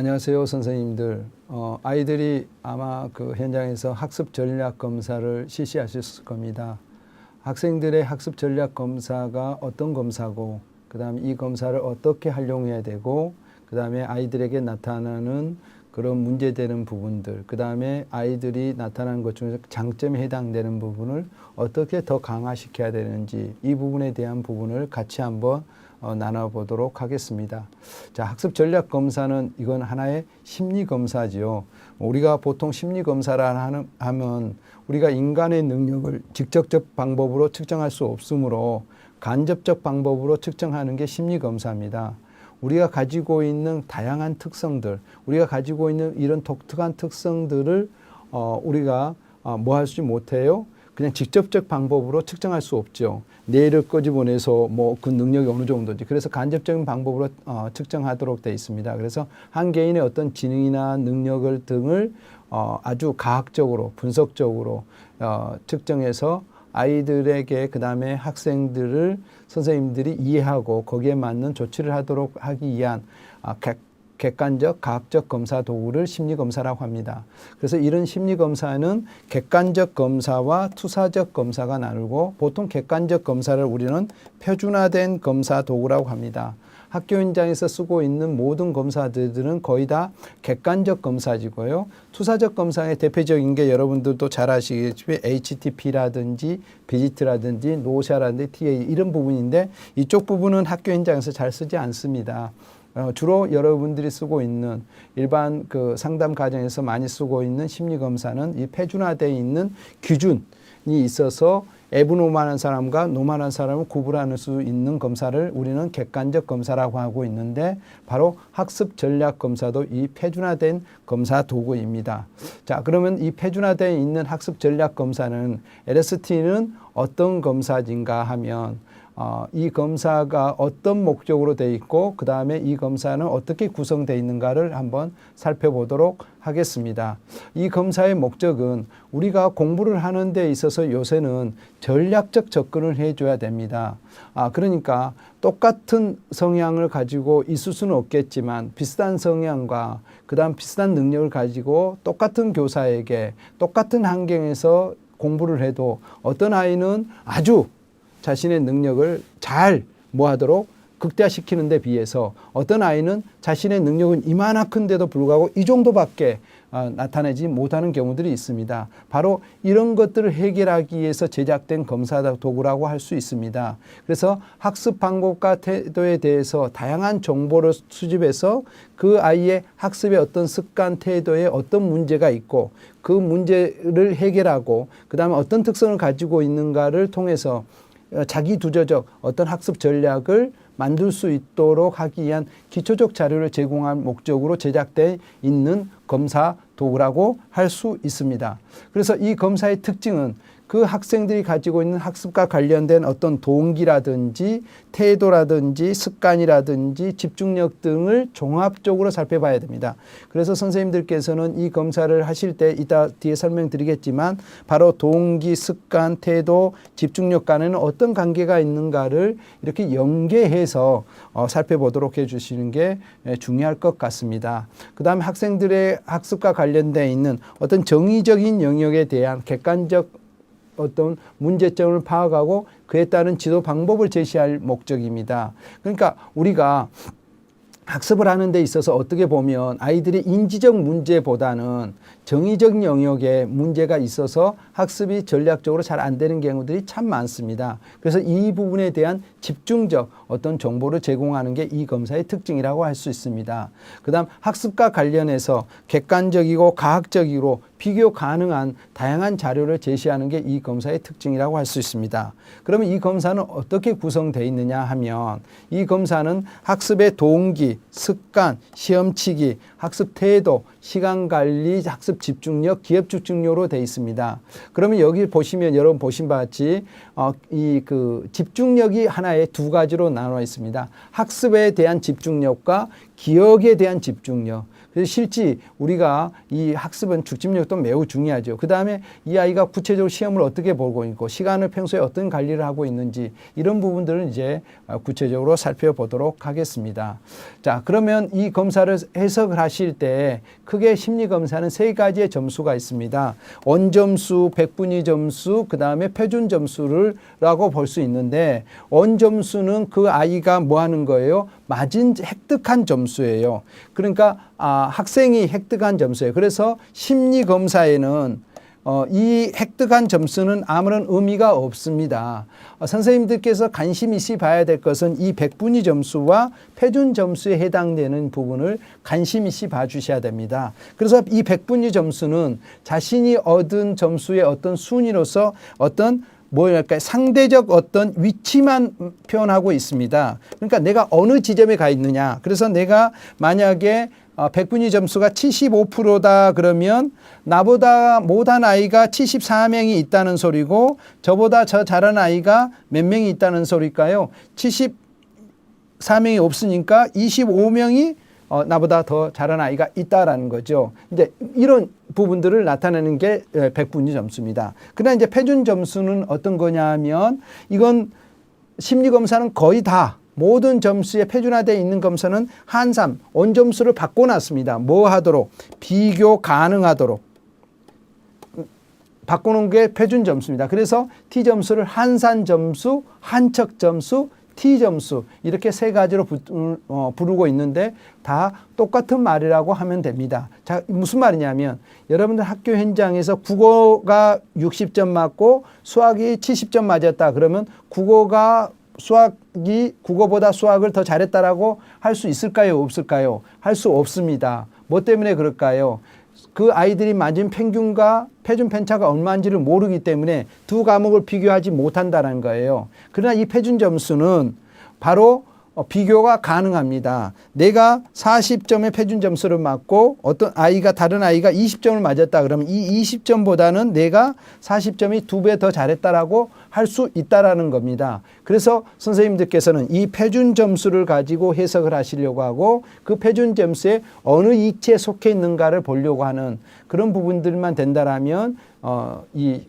안녕하세요, 선생님들. 아이들이 아마 그 현장에서 학습 전략 검사를 실시하셨을 겁니다. 학생들의 학습 전략 검사가 어떤 검사고, 그 다음에 이 검사를 어떻게 활용해야 되고, 그 다음에 아이들에게 나타나는 그런 문제되는 부분들, 그 다음에 아이들이 나타나는 것 중에서 장점에 해당되는 부분을 어떻게 더 강화시켜야 되는지, 이 부분에 대한 부분을 같이 한번 나눠보도록 하겠습니다. 자, 학습 전략 검사는 이건 하나의 심리 검사지요. 우리가 보통 심리 검사라 하면 우리가 인간의 능력을 직접적 방법으로 측정할 수 없으므로 간접적 방법으로 측정하는 게 심리 검사입니다. 우리가 가지고 있는 다양한 특성들, 우리가 가지고 있는 이런 독특한 특성들을 우리가 뭐 할 수 못해요? 그냥 직접적 방법으로 측정할 수 없죠. 뇌를 끄집어내서 뭐 그 능력이 어느 정도인지. 그래서 간접적인 방법으로 측정하도록 되어 있습니다. 그래서 한 개인의 어떤 지능이나 능력을 등을 아주 과학적으로, 분석적으로 측정해서 아이들에게 그 다음에 학생들을 선생님들이 이해하고 거기에 맞는 조치를 하도록 하기 위한 객관적, 과학적 검사 도구를 심리검사라고 합니다. 그래서 이런 심리검사는 객관적 검사와 투사적 검사가 나누고 보통 객관적 검사를 우리는 표준화된 검사 도구라고 합니다. 학교 현장에서 쓰고 있는 모든 검사들은 거의 다 객관적 검사지고요. 투사적 검사의 대표적인 게 여러분들도 잘 아시겠지만 HTP라든지 비지트라든지 노샤라든지 TA 이런 부분인데 이쪽 부분은 학교 현장에서 잘 쓰지 않습니다. 주로 여러분들이 쓰고 있는 일반 그 상담 과정에서 많이 쓰고 있는 심리검사는 이 표준화되어 있는 기준이 있어서 애브노멀한 사람과 노멀한 사람을 구분할 수 있는 검사를 우리는 객관적 검사라고 하고 있는데 바로 학습 전략 검사도 이 표준화된 검사 도구입니다. 자, 그러면 이 표준화되어 있는 학습 전략 검사는 LST는 어떤 검사인가 하면 이 검사가 어떤 목적으로 되어 있고 그 다음에 이 검사는 어떻게 구성되어 있는가를 한번 살펴보도록 하겠습니다. 이 검사의 목적은 우리가 공부를 하는 데 있어서 요새는 전략적 접근을 해줘야 됩니다. 그러니까 똑같은 성향을 가지고 있을 수는 없겠지만 비슷한 성향과 그 다음 비슷한 능력을 가지고 똑같은 교사에게 똑같은 환경에서 공부를 해도 어떤 아이는 아주 자신의 능력을 잘 뭐하도록 극대화시키는 데 비해서 어떤 아이는 자신의 능력은 이만큼인데도 불구하고 이 정도밖에 나타내지 못하는 경우들이 있습니다. 바로 이런 것들을 해결하기 위해서 제작된 검사 도구라고 할 수 있습니다. 그래서 학습 방법과 태도에 대해서 다양한 정보를 수집해서 그 아이의 학습의 어떤 습관, 태도에 어떤 문제가 있고 그 문제를 해결하고 그 다음에 어떤 특성을 가지고 있는가를 통해서 자기 두저적 어떤 학습 전략을 만들 수 있도록 하기 위한 기초적 자료를 제공할 목적으로 제작되어 있는 검사 도구라고 할 수 있습니다. 그래서 이 검사의 특징은 그 학생들이 가지고 있는 학습과 관련된 어떤 동기라든지 태도라든지 습관이라든지 집중력 등을 종합적으로 살펴봐야 됩니다. 그래서 선생님들께서는 이 검사를 하실 때 이따 뒤에 설명드리겠지만 바로 동기, 습관, 태도, 집중력 간에는 어떤 관계가 있는가를 이렇게 연계해서 살펴보도록 해주시는 게 중요할 것 같습니다. 그 다음에 학생들의 학습과 관련되어 있는 어떤 정의적인 영역에 대한 객관적 어떤 문제점을 파악하고 그에 따른 지도 방법을 제시할 목적입니다. 그러니까 우리가 학습을 하는 데 있어서 어떻게 보면 아이들이 인지적 문제보다는 정의적 영역에 문제가 있어서 학습이 전략적으로 잘 안 되는 경우들이 참 많습니다. 그래서 이 부분에 대한 집중적 어떤 정보를 제공하는 게 이 검사의 특징이라고 할 수 있습니다. 그 다음 학습과 관련해서 객관적이고 과학적으로 비교 가능한 다양한 자료를 제시하는 게 이 검사의 특징이라고 할 수 있습니다. 그러면 이 검사는 어떻게 구성되어 있느냐 하면 이 검사는 학습의 동기, 습관, 시험치기, 학습 태도, 시간관리, 학습 집중력, 기업 집중력으로 되어 있습니다. 그러면 여기 보시면 여러분 보신 바와 같이 이 그 집중력이 하나의 두 가지로 나눠 있습니다. 학습에 대한 집중력과 기억에 대한 집중력. 그래서 실제 우리가 이 학습은 중심력도 매우 중요하죠. 그 다음에 이 아이가 구체적으로 시험을 어떻게 보고 있고 시간을 평소에 어떤 관리를 하고 있는지 이런 부분들은 이제 구체적으로 살펴보도록 하겠습니다. 자, 그러면 이 검사를 해석을 하실 때 크게 심리검사는 세 가지의 점수가 있습니다. 원점수, 백분위 점수, 그 다음에 표준 점수를 라고 볼 수 있는데 원점수는 그 아이가 뭐 하는 거예요? 맞은 획득한 점수예요. 그러니까 학생이 획득한 점수예요. 그래서 심리검사에는 이 획득한 점수는 아무런 의미가 없습니다. 선생님들께서 관심 있이 봐야 될 것은 이 백분위 점수와 표준 점수에 해당되는 부분을 관심 있이 봐주셔야 됩니다. 그래서 이 백분위 점수는 자신이 얻은 점수의 어떤 순위로서 어떤 뭐랄까요? 상대적 어떤 위치만 표현하고 있습니다. 그러니까 내가 어느 지점에 가 있느냐. 그래서 내가 만약에 백분위 점수가 75%다 그러면 나보다 못한 아이가 74명이 있다는 소리고 저보다 저 잘한 아이가 몇 명이 있다는 소리일까요? 74명이 없으니까 25명이 나보다 더 잘한 아이가 있다라는 거죠. 이제 이런 부분들을 나타내는 게 백분위 점수입니다. 그러나 이제 표준 점수는 어떤 거냐 하면 이건 심리검사는 거의 다 모든 점수에 표준화되어 있는 검사는 한삼, 원점수를 바꿔놨습니다. 뭐 하도록? 비교 가능하도록. 바꾸는 게 표준 점수입니다. 그래서 T점수를 한산 점수, 한척 점수, T점수 이렇게 세 가지로 부르고 있는데 다 똑같은 말이라고 하면 됩니다. 자, 무슨 말이냐면 여러분들 학교 현장에서 국어가 60점 맞고 수학이 70점 맞았다. 그러면 국어보다 수학을 더 잘했다라고 할 수 있을까요? 없을까요? 할 수 없습니다. 뭐 때문에 그럴까요? 그 아이들이 맞은 평균과 표준 편차가 얼마인지를 모르기 때문에 두 과목을 비교하지 못한다는 거예요. 그러나 이 표준 점수는 바로 비교가 가능합니다. 내가 40점의 표준 점수를 맞고 다른 아이가 20점을 맞았다 그러면 이 20점보다는 내가 40점이 2배 더 잘했다라고 할 수 있다라는 겁니다. 그래서 선생님들께서는 이 표준 점수를 가지고 해석을 하시려고 하고 그 표준 점수에 어느 이치에 속해 있는가를 보려고 하는 그런 부분들만 된다라면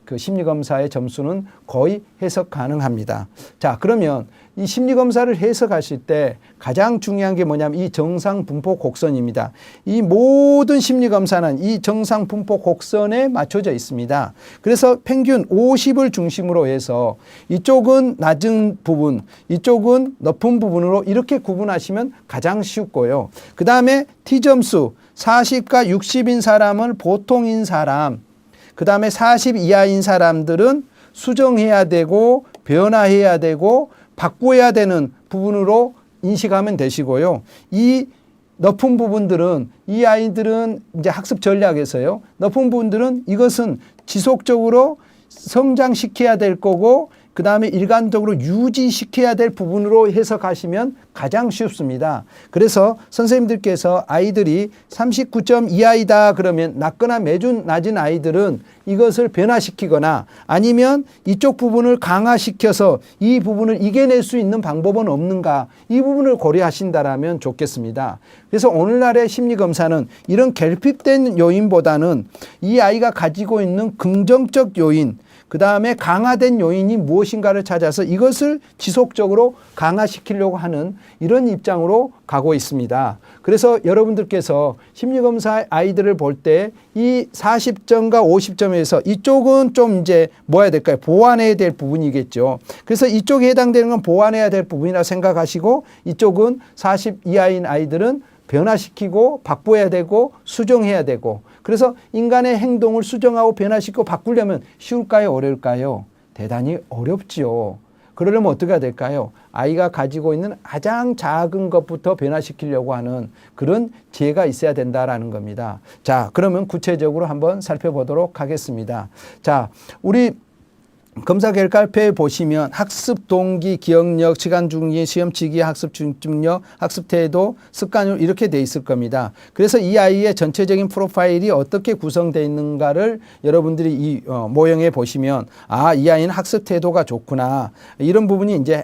그 심리검사의 점수는 거의 해석 가능합니다. 자, 그러면 이 심리검사를 해석하실 때 가장 중요한 게 뭐냐면 이 정상분포 곡선입니다. 이 모든 심리검사는 이 정상분포 곡선에 맞춰져 있습니다. 그래서 평균 50을 중심으로 해서 이쪽은 낮은 부분, 이쪽은 높은 부분으로 이렇게 구분하시면 가장 쉽고요. 그 다음에 T점수 40과 60인 사람은 보통인 사람, 그 다음에 40 이하인 사람들은 수정해야 되고 변화해야 되고 바꿔야 되는 부분으로 인식하면 되시고요. 이 높은 부분들은 이 아이들은 이제 학습 전략에서요. 높은 부분들은 이것은 지속적으로 성장시켜야 될 거고 그 다음에 일관적으로 유지시켜야 될 부분으로 해석하시면 가장 쉽습니다. 그래서 선생님들께서 아이들이 39점 이하이다 그러면 낮거나 매주 낮은 아이들은 이것을 변화시키거나 아니면 이쪽 부분을 강화시켜서 이 부분을 이겨낼 수 있는 방법은 없는가 이 부분을 고려하신다라면 좋겠습니다. 그래서 오늘날의 심리검사는 이런 결핍된 요인보다는 이 아이가 가지고 있는 긍정적 요인 그 다음에 강화된 요인이 무엇인가를 찾아서 이것을 지속적으로 강화시키려고 하는 이런 입장으로 가고 있습니다. 그래서 여러분들께서 심리검사 아이들을 볼 때 이 40점과 50점에서 이쪽은 좀 이제 뭐 해야 될까요? 보완해야 될 부분이겠죠. 그래서 이쪽에 해당되는 건 보완해야 될 부분이라 생각하시고 이쪽은 40 이하인 아이들은 변화시키고 바꿔야 되고 수정해야 되고 그래서 인간의 행동을 수정하고 변화시키고 바꾸려면 쉬울까요? 어려울까요? 대단히 어렵지요. 그러려면 어떻게 해야 될까요? 아이가 가지고 있는 가장 작은 것부터 변화시키려고 하는 그런 지혜가 있어야 된다라는 겁니다. 자, 그러면 구체적으로 한번 살펴보도록 하겠습니다. 자, 우리 검사 결과표에 보시면 학습 동기, 기억력, 시간 중기, 시험치기, 학습 집중력, 학습 태도, 습관으로 이렇게 돼 있을 겁니다. 그래서 이 아이의 전체적인 프로파일이 어떻게 구성되어 있는가를 여러분들이 이 모형에 보시면 이 아이는 학습 태도가 좋구나. 이런 부분이 이제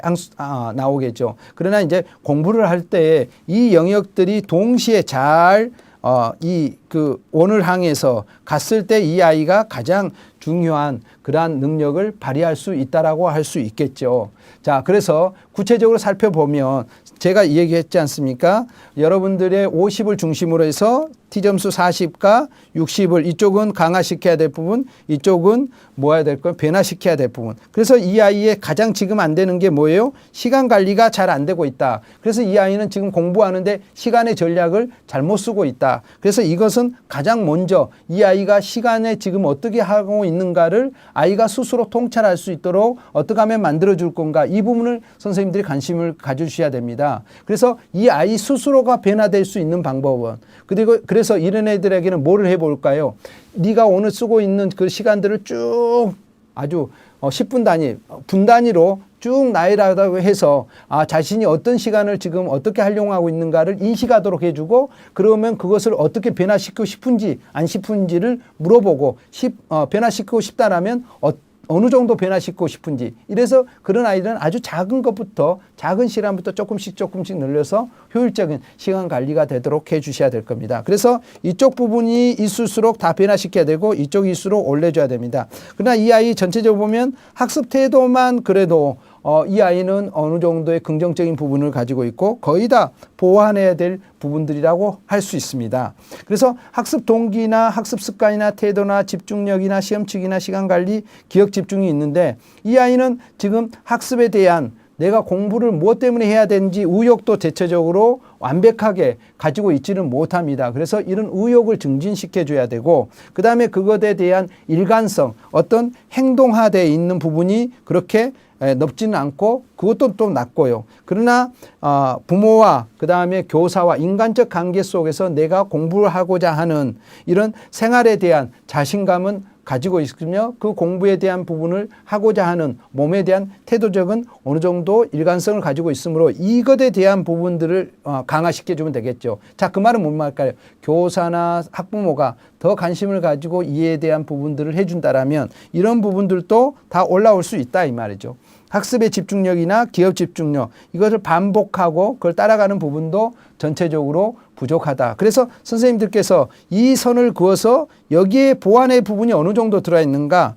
나오겠죠. 그러나 이제 공부를 할 때 이 영역들이 동시에 잘 이 그 원을 향해서 갔을 때 이 아이가 가장 중요한 그러한 능력을 발휘할 수 있다라고 할 수 있겠죠. 자, 그래서 구체적으로 살펴보면 제가 얘기했지 않습니까? 여러분들의 50을 중심으로 해서 T점수 40과 60을 이쪽은 강화시켜야 될 부분, 이쪽은 모아야 될 건 변화시켜야 될 부분. 그래서 이 아이의 가장 지금 안 되는 게 뭐예요? 시간 관리가 잘 안 되고 있다. 그래서 이 아이는 지금 공부하는데 시간의 전략을 잘못 쓰고 있다. 그래서 이것은 가장 먼저 이 아이가 시간에 지금 어떻게 하고 있는가를 아이가 스스로 통찰할 수 있도록 어떻게 하면 만들어줄 건가, 이 부분을 선생님들이 관심을 가져주셔야 됩니다. 그래서 이 아이 스스로가 변화될 수 있는 방법은, 그래서 이런 애들에게는 뭐를 해볼까요? 네가 오늘 쓰고 있는 그 시간들을 쭉 아주 10분 단위, 분 단위로 쭉 나열하다고 해서 자신이 어떤 시간을 지금 어떻게 활용하고 있는가를 인식하도록 해주고, 그러면 그것을 어떻게 변화시키고 싶은지 안 싶은지를 물어보고, 변화시키고 싶다라면 어느 정도 변화시키고 싶은지. 이래서 그런 아이들은 아주 작은 것부터, 작은 시간부터 조금씩 늘려서 효율적인 시간 관리가 되도록 해 주셔야 될 겁니다. 그래서 이쪽 부분이 있을수록 다 변화시켜야 되고 이쪽이 있을수록 올려줘야 됩니다. 그러나 이 아이 전체적으로 보면 학습 태도만 그래도 이 아이는 어느 정도의 긍정적인 부분을 가지고 있고 거의 다 보완해야 될 부분들이라고 할 수 있습니다. 그래서 학습 동기나 학습 습관이나 태도나 집중력이나 시험치기나 시간 관리, 기억 집중이 있는데, 이 아이는 지금 학습에 대한 내가 공부를 무엇 때문에 해야 되는지 의욕도 대체적으로 완벽하게 가지고 있지는 못합니다. 그래서 이런 의욕을 증진시켜 줘야 되고, 그 다음에 그것에 대한 일관성, 어떤 행동화되어 있는 부분이 그렇게 높지는 않고 그것도 또 낮고요. 그러나 부모와 그 다음에 교사와 인간적 관계 속에서 내가 공부를 하고자 하는 이런 생활에 대한 자신감은 가지고 있으며, 그 공부에 대한 부분을 하고자 하는 몸에 대한 태도적인 어느 정도 일관성을 가지고 있으므로 이것에 대한 부분들을 강화시켜주면 되겠죠. 자, 그 말은 뭔 말일까요? 교사나 학부모가 더 관심을 가지고 이에 대한 부분들을 해준다라면 이런 부분들도 다 올라올 수 있다 이 말이죠. 학습의 집중력이나 기업 집중력, 이것을 반복하고 그걸 따라가는 부분도 전체적으로 부족하다. 그래서 선생님들께서 이 선을 그어서 여기에 보완의 부분이 어느 정도 들어있는가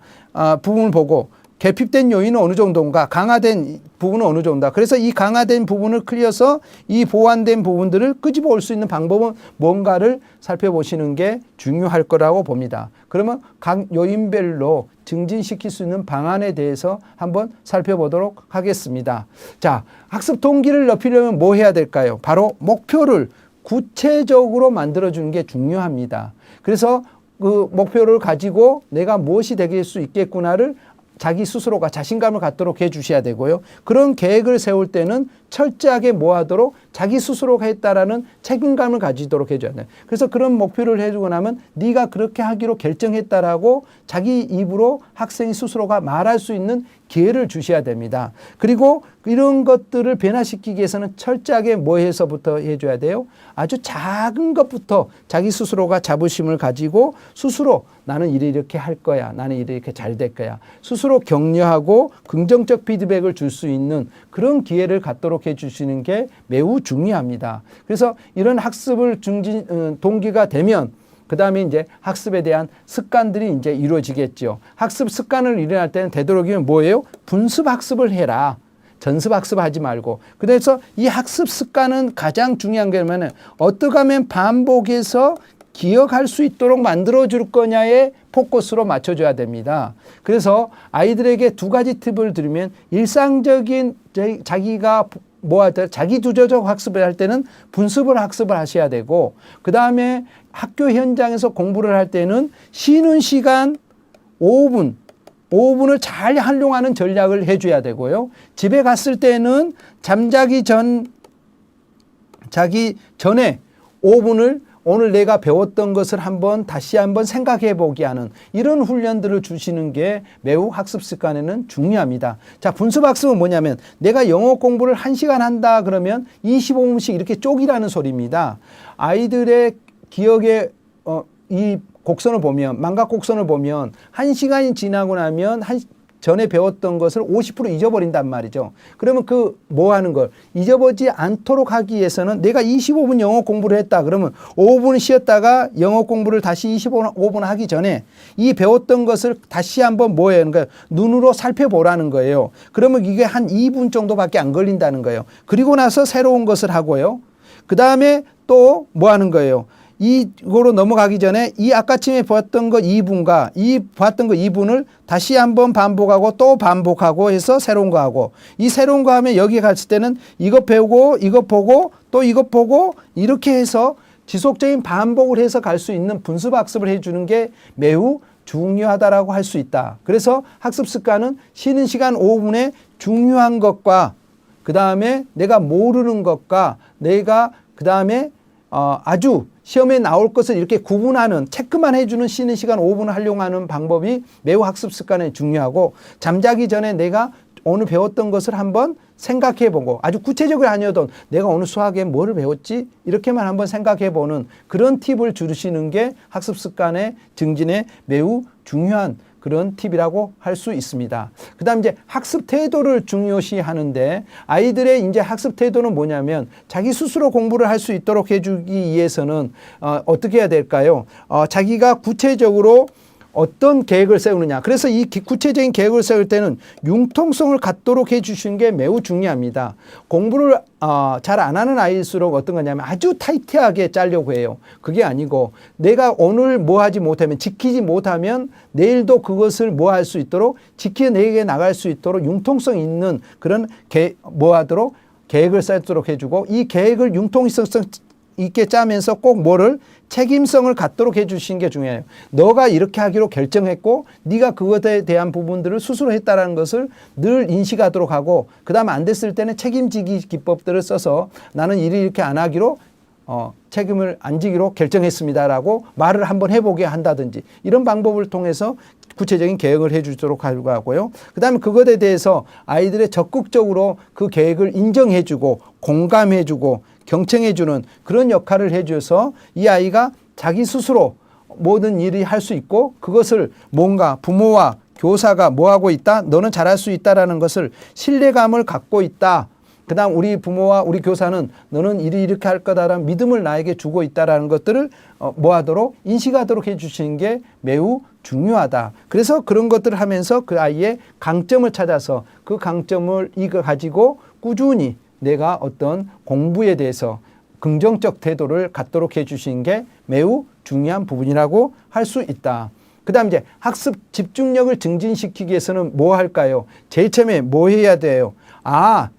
부분을 보고, 결핍된 요인은 어느 정도인가, 강화된 부분은 어느 정도다. 그래서 이 강화된 부분을 클리어서 이 보완된 부분들을 끄집어 올 수 있는 방법은 뭔가를 살펴보시는 게 중요할 거라고 봅니다. 그러면 각 요인별로 증진시킬 수 있는 방안에 대해서 한번 살펴보도록 하겠습니다. 자, 학습 동기를 높이려면 뭐 해야 될까요? 바로 목표를 구체적으로 만들어주는 게 중요합니다. 그래서 그 목표를 가지고 내가 무엇이 될 수 있겠구나를 자기 스스로가 자신감을 갖도록 해 주셔야 되고요. 그런 계획을 세울 때는 철저하게 뭐 하도록 자기 스스로가 했다라는 책임감을 가지도록 해줘야 돼요. 그래서 그런 목표를 해주고 나면 네가 그렇게 하기로 결정했다라고 자기 입으로 학생이 스스로가 말할 수 있는 기회를 주셔야 됩니다. 그리고 이런 것들을 변화시키기 위해서는 철저하게 뭐 해서부터 해줘야 돼요? 아주 작은 것부터 자기 스스로가 자부심을 가지고 스스로 나는 이렇게 할 거야. 나는 이렇게 잘 될 거야. 스스로 격려하고 긍정적 피드백을 줄 수 있는 그런 기회를 갖도록 해주시는 게 매우 중요합니다. 그래서 이런 학습을 동기가 되면 그 다음에 이제 학습에 대한 습관들이 이제 이루어지겠죠. 학습 습관을 일어날 때는 되도록이면 뭐예요? 분습 학습을 해라. 전습 학습하지 말고. 그래서 이 학습 습관은 가장 중요한 게 뭐냐면 어떻게 하면 반복해서 기억할 수 있도록 만들어줄 거냐에 포커스로 맞춰줘야 됩니다. 그래서 아이들에게 두 가지 팁을 드리면, 일상적인 자기가 뭐 할 때 자기 주도적 학습을 할 때는 분습을 학습을 하셔야 되고, 그 다음에 학교 현장에서 공부를 할 때는 쉬는 시간 5분을 잘 활용하는 전략을 해줘야 되고요. 집에 갔을 때는 자기 전에 5분을 오늘 내가 배웠던 것을 다시 한번 생각해 보게 하는 이런 훈련들을 주시는 게 매우 학습 습관에는 중요합니다. 자, 분습 학습은 뭐냐면 내가 영어 공부를 1시간 한다 그러면 25분씩 이렇게 쪼기라는 소리입니다. 아이들의 기억에 이 곡선을 보면, 망각 곡선을 보면 1시간이 지나고 나면 전에 배웠던 것을 50% 잊어버린단 말이죠. 그러면 그 뭐 하는 걸 잊어버리지 않도록 하기 위해서는 내가 25분 영어 공부를 했다. 그러면 5분 쉬었다가 영어 공부를 다시 25분 하기 전에 이 배웠던 것을 다시 한번 뭐예요? 그러니까 눈으로 살펴보라는 거예요. 그러면 이게 한 2분 정도밖에 안 걸린다는 거예요. 그리고 나서 새로운 것을 하고요. 그 다음에 또 뭐 하는 거예요? 이거로 넘어가기 전에 이 아까쯤에 봤던 거 2분과 이 봤던 거 2분을 다시 한번 반복하고 또 반복하고 해서 새로운 거 하고, 이 새로운 거 하면 여기 갔을 때는 이거 배우고 이거 보고 또 이거 보고 이렇게 해서 지속적인 반복을 해서 갈 수 있는 분수 학습을 해주는 게 매우 중요하다라고 할 수 있다. 그래서 학습 습관은 쉬는 시간 5분에 중요한 것과 그 다음에 내가 모르는 것과 내가 그 다음에 아주 시험에 나올 것을 이렇게 구분하는, 체크만 해주는 쉬는 시간 5분을 활용하는 방법이 매우 학습 습관에 중요하고, 잠자기 전에 내가 오늘 배웠던 것을 한번 생각해 보고, 아주 구체적으로 아니어도 내가 오늘 수학에 뭐를 배웠지? 이렇게만 한번 생각해 보는 그런 팁을 주시는 게 학습 습관의 증진에 매우 중요한 그런 팁이라고 할 수 있습니다. 그 다음 이제 학습 태도를 중요시 하는데, 아이들의 이제 학습 태도는 뭐냐면 자기 스스로 공부를 할 수 있도록 해주기 위해서는 어떻게 해야 될까요? 자기가 구체적으로 어떤 계획을 세우느냐. 그래서 이 구체적인 계획을 세울 때는 융통성을 갖도록 해주시는 게 매우 중요합니다. 공부를 잘 안 하는 아이일수록 어떤 거냐면 아주 타이트하게 짜려고 해요. 그게 아니고 내가 오늘 뭐 하지 못하면, 지키지 못하면 내일도 그것을 뭐 할 수 있도록, 지켜내게 나갈 수 있도록 융통성 있는 그런 뭐 하도록 계획을 세도록 해주고, 이 계획을 융통성 있게 짜면서 꼭 뭐를 책임성을 갖도록 해주신 게 중요해요. 너가 이렇게 하기로 결정했고 네가 그것에 대한 부분들을 스스로 했다는 것을 늘 인식하도록 하고, 그 다음에 안 됐을 때는 책임지기 기법들을 써서 나는 이렇게 안 하기로 책임을 안 지기로 결정했습니다라고 말을 한번 해보게 한다든지, 이런 방법을 통해서 구체적인 계획을 해주도록 하고요. 그 다음에 그것에 대해서 아이들의 적극적으로 그 계획을 인정해주고 공감해주고 경청해주는 그런 역할을 해줘서 이 아이가 자기 스스로 모든 일이 할 수 있고, 그것을 뭔가 부모와 교사가 뭐 하고 있다, 너는 잘할 수 있다라는 것을 신뢰감을 갖고 있다. 그 다음 우리 부모와 우리 교사는 너는 이렇게 할 거다라는 믿음을 나에게 주고 있다라는 것들을 뭐 하도록 인식하도록 해주시는 게 매우 중요하다. 그래서 그런 것들을 하면서 그 아이의 강점을 찾아서 그 강점을 이거 가지고 꾸준히 내가 어떤 공부에 대해서 긍정적 태도를 갖도록 해주시는 게 매우 중요한 부분이라고 할 수 있다. 그 다음 이제 학습 집중력을 증진시키기 위해서는 뭐 할까요? 제일 처음에 뭐 해야 돼요?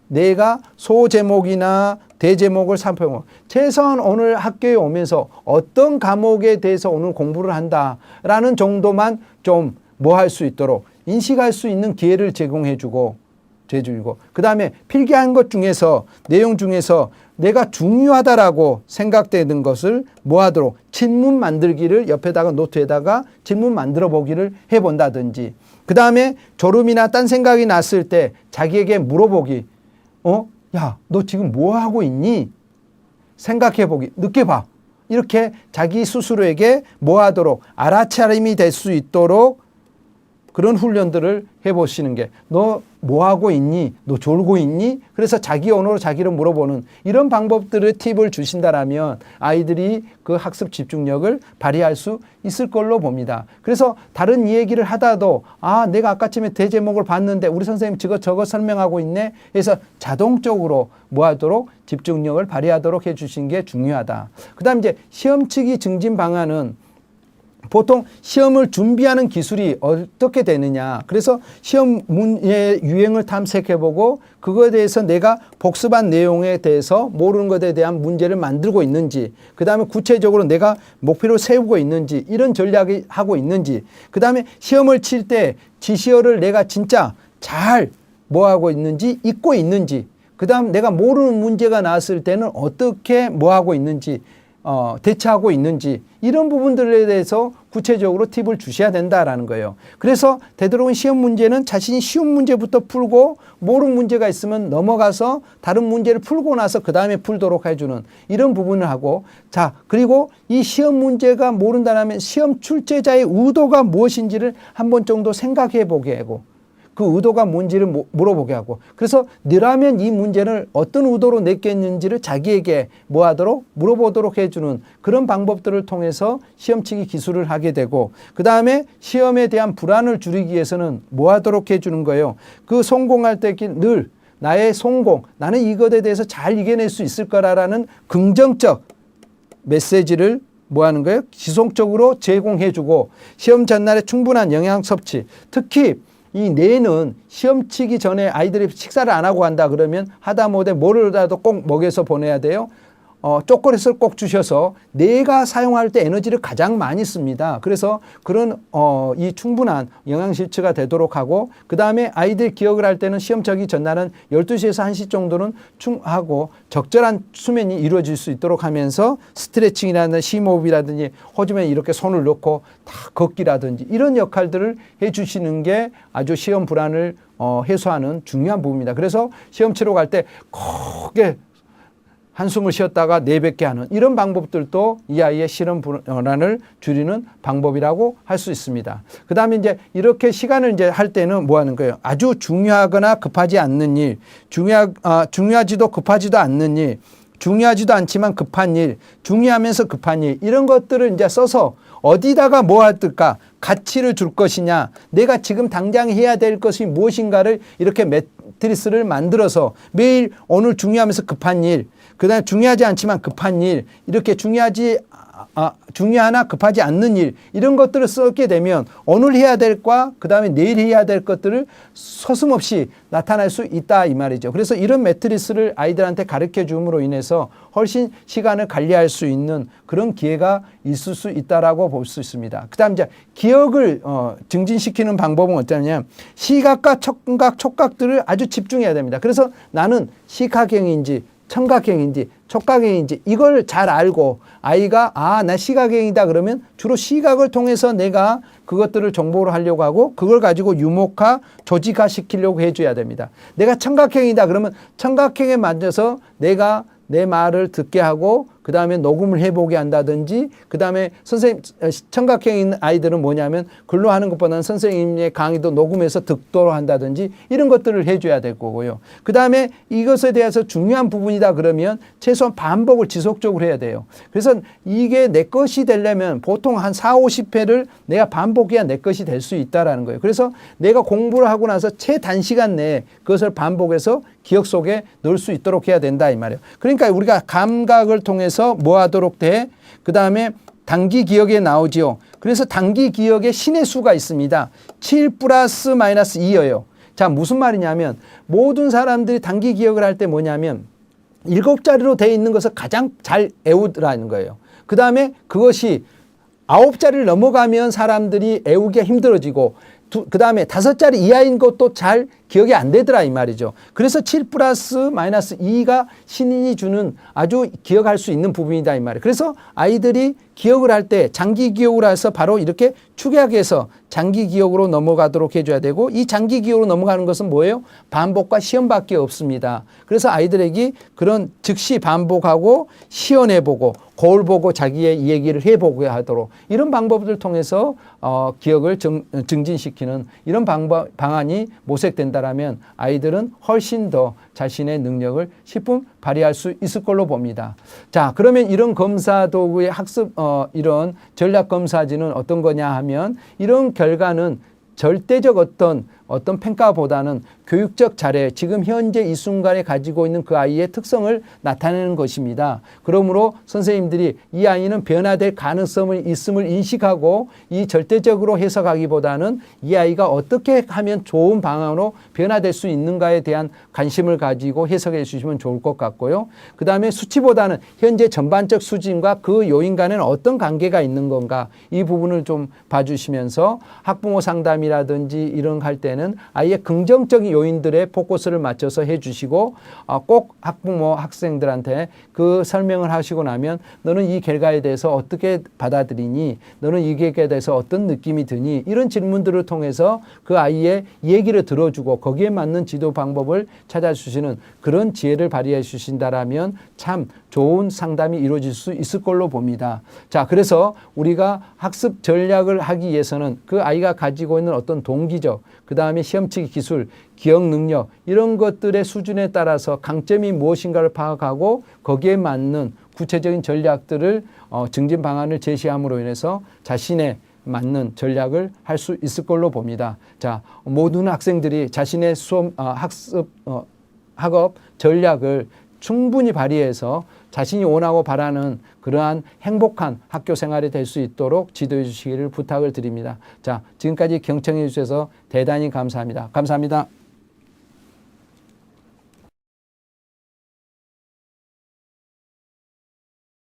내가 소제목이나 대제목을 살펴보고, 최소한 오늘 학교에 오면서 어떤 과목에 대해서 오늘 공부를 한다라는 정도만 좀 뭐 할 수 있도록 인식할 수 있는 기회를 제공해주고, 그 다음에 필기한 것 중에서, 내용 중에서 내가 중요하다라고 생각되는 것을 뭐 하도록 질문 만들기를 옆에다가 노트에다가 질문 만들어 보기를 해본다든지, 그 다음에 졸음이나 딴 생각이 났을 때 자기에게 물어보기. 야, 너 지금 뭐 하고 있니? 생각해 보기. 느껴봐. 이렇게 자기 스스로에게 뭐 하도록 알아차림이 될 수 있도록 그런 훈련들을 해보시는 게, 너 뭐 하고 있니? 너 졸고 있니? 그래서 자기 언어로 자기를 물어보는 이런 방법들을 팁을 주신다라면 아이들이 그 학습 집중력을 발휘할 수 있을 걸로 봅니다. 그래서 다른 얘기를 하다도 내가 아까쯤에 대제목을 봤는데 우리 선생님 저거 설명하고 있네 해서 자동적으로 뭐 하도록 집중력을 발휘하도록 해주신 게 중요하다. 그 다음 이제 시험 치기 증진 방안은 보통 시험을 준비하는 기술이 어떻게 되느냐. 그래서 시험 문의 유형을 탐색해보고 그거에 대해서 내가 복습한 내용에 대해서 모르는 것에 대한 문제를 만들고 있는지, 그 다음에 구체적으로 내가 목표를 세우고 있는지, 이런 전략을 하고 있는지, 그 다음에 시험을 칠 때 지시어를 내가 진짜 잘 뭐 하고 있는지, 잊고 있는지, 그 다음 내가 모르는 문제가 나왔을 때는 어떻게 뭐 하고 있는지, 대처하고 있는지, 이런 부분들에 대해서 구체적으로 팁을 주셔야 된다라는 거예요. 그래서 되도록이면 시험 문제는 자신이 쉬운 문제부터 풀고 모르는 문제가 있으면 넘어가서 다른 문제를 풀고 나서 그 다음에 풀도록 해주는 이런 부분을 하고, 자, 그리고 이 시험 문제가 모른다면 시험 출제자의 의도가 무엇인지를 한 번 정도 생각해 보게 하고, 그 의도가 뭔지를 물어보게 하고, 그래서 너라면 이 문제를 어떤 의도로 냈겠는지를 자기에게 뭐 하도록 물어보도록 해주는 그런 방법들을 통해서 시험치기 기술을 하게 되고, 그 다음에 시험에 대한 불안을 줄이기 위해서는 뭐 하도록 해주는 거예요. 그 성공할 때 늘 나의 성공, 나는 이것에 대해서 잘 이겨낼 수 있을 거라는 긍정적 메시지를 뭐 하는 거예요? 지속적으로 제공해주고, 시험 전날에 충분한 영양 섭취, 특히 이 뇌는 시험 치기 전에 아이들이 식사를 안 하고 간다 그러면 하다못해 뭐를라도 꼭 먹여서 보내야 돼요. 초콜릿을 꼭 주셔서 뇌가 사용할 때 에너지를 가장 많이 씁니다. 그래서 그런 이 충분한 영양 섭취가 되도록 하고, 그 다음에 아이들 기억을 할 때는 시험 치기 전날은 12시에서 1시 정도는 하고 적절한 수면이 이루어질 수 있도록 하면서 스트레칭이라든지 심호흡이라든지 호흡에 이렇게 손을 넣고 다 걷기라든지 이런 역할들을 해주시는 게 아주 시험 불안을 해소하는 중요한 부분입니다. 그래서 시험 치러 갈 때 크게 한숨을 쉬었다가 내뱉게 하는 이런 방법들도 이 아이의 시험 불안을 줄이는 방법이라고 할 수 있습니다. 그 다음에 이제 이렇게 시간을 이제 할 때는 뭐 하는 거예요? 아주 중요하거나 급하지 않는 일, 중요하지도 급하지도 않는 일, 중요하지도 않지만 급한 일, 중요하면서 급한 일, 이런 것들을 이제 써서 어디다가 뭐 할까? 가치를 줄 것이냐, 내가 지금 당장 해야 될 것이 무엇인가를 이렇게 매트리스를 만들어서 매일 오늘 중요하면서 급한 일, 그 다음에 중요하지 않지만 급한 일, 이렇게 중요하나 급하지 않는 일, 이런 것들을 쓰게 되면 오늘 해야 될 것과 그 다음에 내일 해야 될 것들을 서슴없이 나타날 수 있다 이 말이죠. 그래서 이런 매트리스를 아이들한테 가르쳐 줌으로 인해서 훨씬 시간을 관리할 수 있는 그런 기회가 있을 수 있다라고 볼 수 있습니다. 그 다음 이제 기억을 증진시키는 방법은 어떠냐면 시각과 청각, 촉각들을 아주 집중해야 됩니다. 그래서 나는 시각형인지 청각형인지 촉각형인지 이걸 잘 알고 아이가 나 시각형이다 그러면 주로 시각을 통해서 내가 그것들을 정보로 하려고 하고 그걸 가지고 유목화, 조직화 시키려고 해줘야 됩니다. 내가 청각형이다 그러면 청각형에 맞춰서 내가 내 말을 듣게 하고 그 다음에 녹음을 해보게 한다든지, 그 다음에 선생님 청각형인 아이들은 뭐냐면 글로 하는 것보다는 선생님의 강의도 녹음해서 듣도록 한다든지 이런 것들을 해줘야 될 거고요. 그 다음에 이것에 대해서 중요한 부분이다 그러면 최소한 반복을 지속적으로 해야 돼요. 그래서 이게 내 것이 되려면 보통 한 4, 50회를 내가 반복해야 내 것이 될 수 있다라는 거예요. 그래서 내가 공부를 하고 나서 최단시간 내에 그것을 반복해서 기억 속에 넣을 수 있도록 해야 된다 이 말이에요. 그러니까 우리가 감각을 통해서 뭐 하도록 돼? 그 다음에 단기 기억에 나오지요. 그래서 단기 기억에 신의 수가 있습니다. 7 플러스 마이너스 2예요. 자, 무슨 말이냐면 모든 사람들이 단기 기억을 할 때 뭐냐면 7자리로 되어 있는 것을 가장 잘 외우라는 거예요. 그 다음에 그것이 9자리를 넘어가면 사람들이 외우기가 힘들어지고 그 다음에 5자리 이하인 것도 잘 기억이 안 되더라 이 말이죠. 그래서 7 플러스 마이너스 2가 신인이 주는 아주 기억할 수 있는 부분이다 이 말이에요. 그래서 아이들이 기억을 할 때 장기 기억을 해서 바로 이렇게 축약해서 장기 기억으로 넘어가도록 해줘야 되고, 이 장기 기억으로 넘어가는 것은 뭐예요? 반복과 시험밖에 없습니다. 그래서 아이들에게 그런 즉시 반복하고 시연해보고 거울 보고 자기의 얘기를 해보게 하도록 이런 방법을 통해서 기억을 증진시키는 이런 방안이 모색된다라면 아이들은 훨씬 더 자신의 능력을 십분 발휘할 수 있을 걸로 봅니다. 자, 그러면 이런 검사 도구의 학습 이런 전략 검사지는 어떤 거냐 하면 이런 결과는 절대적 어떤 평가보다는 교육적 자료, 지금 현재 이 순간에 가지고 있는 그 아이의 특성을 나타내는 것입니다. 그러므로 선생님들이 이 아이는 변화될 가능성이 있음을 인식하고 이 절대적으로 해석하기보다는 이 아이가 어떻게 하면 좋은 방향으로 변화될 수 있는가에 대한 관심을 가지고 해석해 주시면 좋을 것 같고요. 그 다음에 수치보다는 현재 전반적 수준과 그 요인 간에는 어떤 관계가 있는 건가, 이 부분을 좀 봐주시면서 학부모 상담이라든지 이런 할 때는 아이의 긍정적인 요인들에 포커스를 맞춰서 해주시고 꼭 학부모 학생들한테 그 설명을 하시고 나면 너는 이 결과에 대해서 어떻게 받아들이니, 너는 이게 대해서 어떤 느낌이 드니, 이런 질문들을 통해서 그 아이의 얘기를 들어주고 거기에 맞는 지도 방법을 찾아주시는 그런 지혜를 발휘해 주신다라면 참 좋은 상담이 이루어질 수 있을 걸로 봅니다. 자, 그래서 우리가 학습 전략을 하기 위해서는 그 아이가 가지고 있는 어떤 동기적, 그 다음에 다음에 시험치기 기술, 기억 능력 이런 것들의 수준에 따라서 강점이 무엇인가를 파악하고 거기에 맞는 구체적인 전략들을 증진 방안을 제시함으로 인해서 자신의 맞는 전략을 할 수 있을 걸로 봅니다. 자, 모든 학생들이 자신의 학업 전략을 충분히 발휘해서 자신이 원하고 바라는 그러한 행복한 학교 생활이 될 수 있도록 지도해 주시기를 부탁을 드립니다. 자, 지금까지 경청해 주셔서 대단히 감사합니다. 감사합니다.